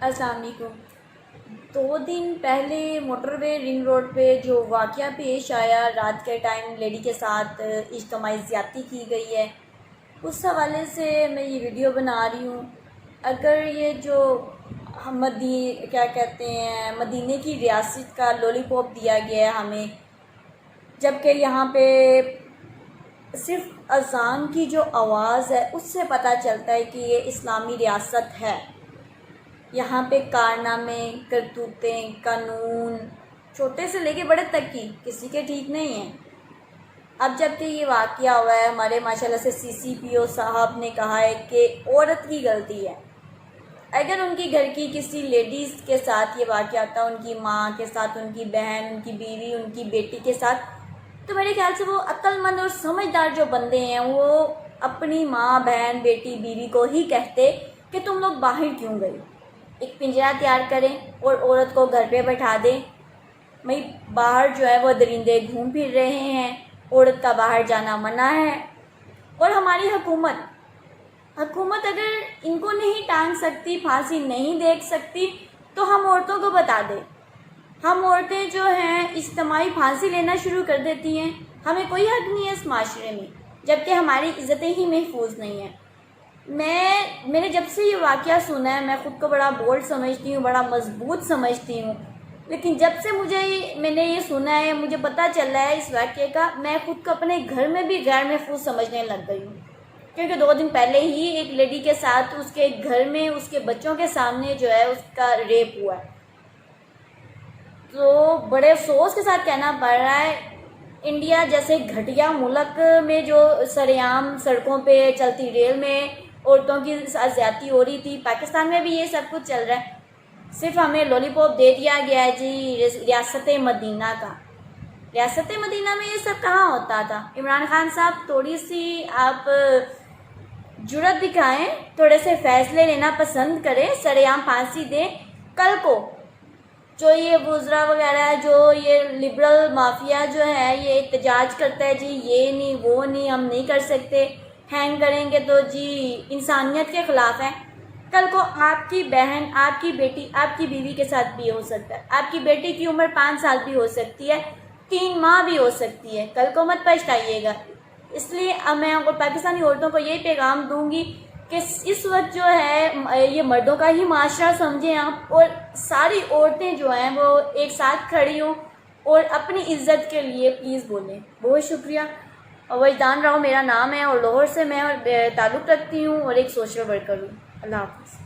السلام علیکم۔ 2 دن پہلے موٹر وے رنگ روڈ پہ جو واقعہ پیش آیا، رات کے ٹائم لیڈی کے ساتھ اجتماعی زیادتی کی گئی ہے، اس حوالے سے میں یہ ویڈیو بنا رہی ہوں۔ اگر یہ جو مدینے کی ریاست کا لولی پاپ دیا گیا ہے ہمیں، جبکہ یہاں پہ صرف اذان کی جو آواز ہے اس سے پتہ چلتا ہے کہ یہ اسلامی ریاست ہے۔ یہاں پہ کارنامے، کرتوتیں، قانون چھوٹے سے لے کے بڑے تک کی کسی کے ٹھیک نہیں ہیں۔ اب جب کہ یہ واقعہ ہوا ہے، ہمارے ماشاءاللہ سے CCPO صاحب نے کہا ہے کہ عورت کی غلطی ہے۔ اگر ان کی گھر کی کسی لیڈیز کے ساتھ یہ واقعہ ہوتا، ان کی ماں کے ساتھ، ان کی بہن، ان کی بیوی، ان کی بیٹی کے ساتھ، تو میرے خیال سے وہ عقل مند اور سمجھدار جو بندے ہیں وہ اپنی ماں، بہن، بیٹی، بیوی کو ہی کہتے کہ تم لوگ باہر کیوں گئی، ایک پنجرہ تیار کریں اور عورت کو گھر پہ بٹھا دیں۔ باہر جو ہے وہ درندے گھوم پھر رہے ہیں، عورت کا باہر جانا منع ہے۔ اور ہماری حکومت اگر ان کو نہیں ٹانگ سکتی، پھانسی نہیں دیکھ سکتی، تو ہم عورتوں کو بتا دیں۔ ہم عورتیں جو ہیں اجتماعی پھانسی لینا شروع کر دیتی ہیں، ہمیں کوئی حق نہیں ہے اس معاشرے میں، جبکہ ہماری عزتیں ہی محفوظ نہیں ہیں۔ میں نے جب سے یہ واقعہ سنا ہے، میں خود کو بڑا بولڈ سمجھتی ہوں، بڑا مضبوط سمجھتی ہوں، لیکن جب سے میں نے یہ سنا ہے، مجھے پتہ چل رہا ہے اس واقعے کا، میں خود کو اپنے گھر میں بھی غیر محفوظ سمجھنے لگ گئی ہوں۔ کیونکہ 2 دن پہلے ہی ایک لیڈی کے ساتھ اس کے گھر میں اس کے بچوں کے سامنے جو ہے اس کا ریپ ہوا ہے۔ تو بڑے افسوس کے ساتھ کہنا پڑ رہا ہے، انڈیا جیسے گھٹیا ملک میں جو سرعام سڑکوں پہ چلتی ریل میں عورتوں کی زیادتی ہو رہی تھی، پاکستان میں بھی یہ سب کچھ چل رہا ہے۔ صرف ہمیں لولی پاپ دے دیا گیا ہے جی ریاست مدینہ کا۔ ریاست مدینہ میں یہ سب کہاں ہوتا تھا؟ عمران خان صاحب تھوڑی سی آپ جرأت دکھائیں، تھوڑے سے فیصلے لینا پسند کریں، سرعام پھانسی دیں۔ کل کو جو یہ وزراء وغیرہ ہے، جو یہ لبرل مافیا جو ہے یہ احتجاج کرتا ہے جی یہ نہیں وہ نہیں ہم نہیں کر سکتے، ہینگ کریں گے تو جی انسانیت کے خلاف ہے۔ کل کو آپ کی بہن، آپ کی بیٹی، آپ کی بیوی کے ساتھ بھی ہو سکتا ہے۔ آپ کی بیٹی کی عمر 5 سال بھی ہو سکتی ہے، 3 ماہ بھی ہو سکتی ہے۔ کل کو مت پچھتائیے گا۔ اس لیے میں پاکستانی عورتوں کو یہی پیغام دوں گی کہ اس وقت جو ہے یہ مردوں کا ہی معاشرہ سمجھیں آپ، اور ساری عورتیں جو ہیں وہ ایک ساتھ کھڑی ہوں اور اپنی عزت کے لیے پلیز بولیں۔ بہت شکریہ۔ وجدان راؤ میرا نام ہے اور لاہور سے میں تعلق رکھتی ہوں اور ایک سوشل ورکر ہوں۔ اللہ حافظ۔